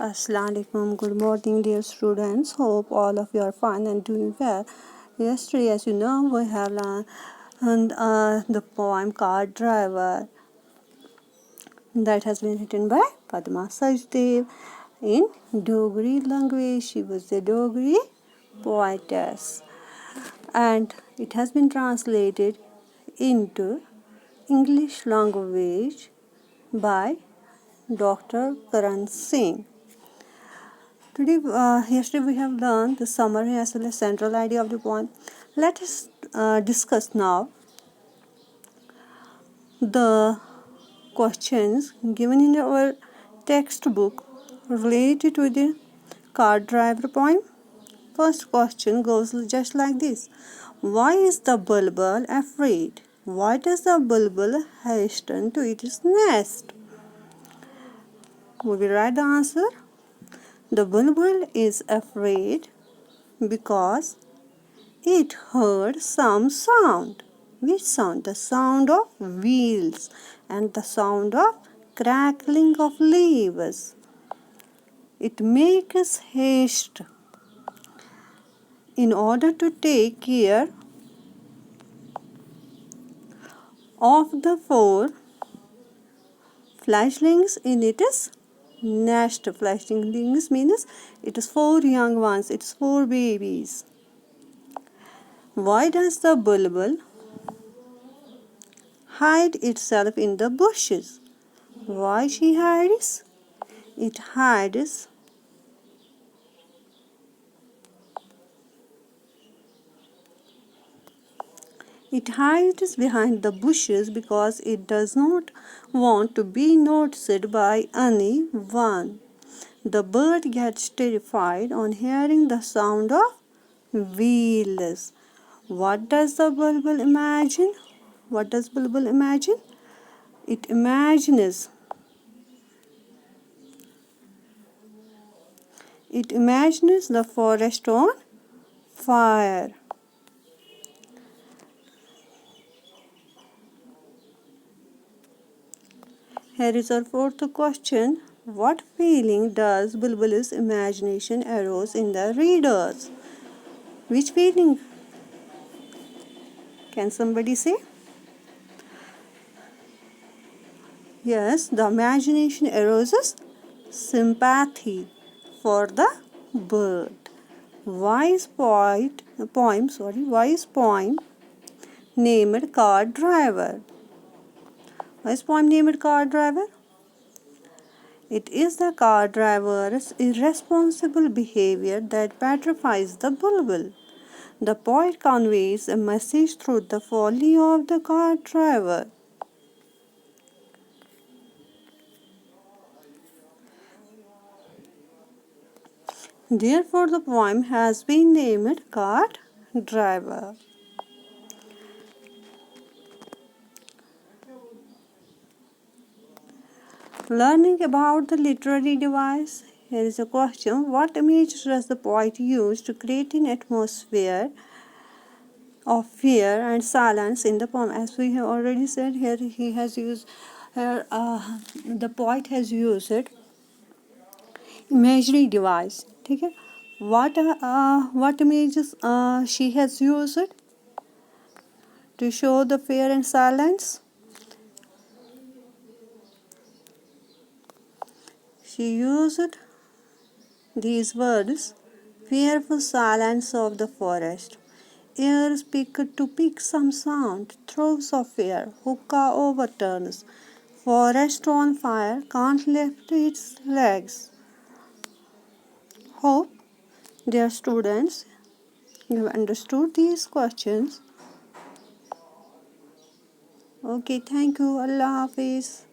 Assalamu alaikum. Good morning, dear students. Hope all of you are fine and doing well. Yesterday, as you know, we have learned the poem Car Driver that has been written by Padma Sajdev in Dogri language. She was a Dogri poetess, and it has been translated into English language by Dr. Karan Singh. Yesterday we have learned the summary as well as central idea of the poem. Let us discuss now the questions given in our textbook related to the car driver poem. First question goes just like this. Why is the bulbul afraid? Why does the bulbul hasten to its nest? We will write the answer. The bulbul is afraid because it heard some sound. Which sound? The sound of wheels and the sound of crackling of leaves. It makes haste in order to take care of the four fledglings in its nest. Fledglings means it is four young ones, it is four babies. Why does the bulbul hide itself in the bushes? Why she hides? It hides behind the bushes because it does not want to be noticed by anyone. The bird gets terrified on hearing the sound of wheels. What does the bulbul imagine? What does bulbul imagine? It imagines the forest on fire. Here is our fourth question. What feeling does bulbul's imagination arouse in the readers? Which feeling? Can somebody say? Yes, the imagination arouses sympathy for the bird. Wise poem named Car Driver. Wise poem named Car Driver? It is the car driver's irresponsible behavior that petrifies the bulbul. The poet conveys a message through the folly of the car driver. Therefore, the poem has been named Car Driver. Learning about the literary device. Here is a question. What image does the poet use to create an atmosphere of fear and silence in the poem? As we have already said, here he has used, the poet has used it imagery device. Okay? What images she has used it to show the fear and silence? She used these words: fearful silence of the forest, ears picked to pick some sound, throes of fear, hookah overturns, forest on fire, can't lift its legs. Hope, dear students, you have understood these questions. Okay, thank you. Allah Hafiz.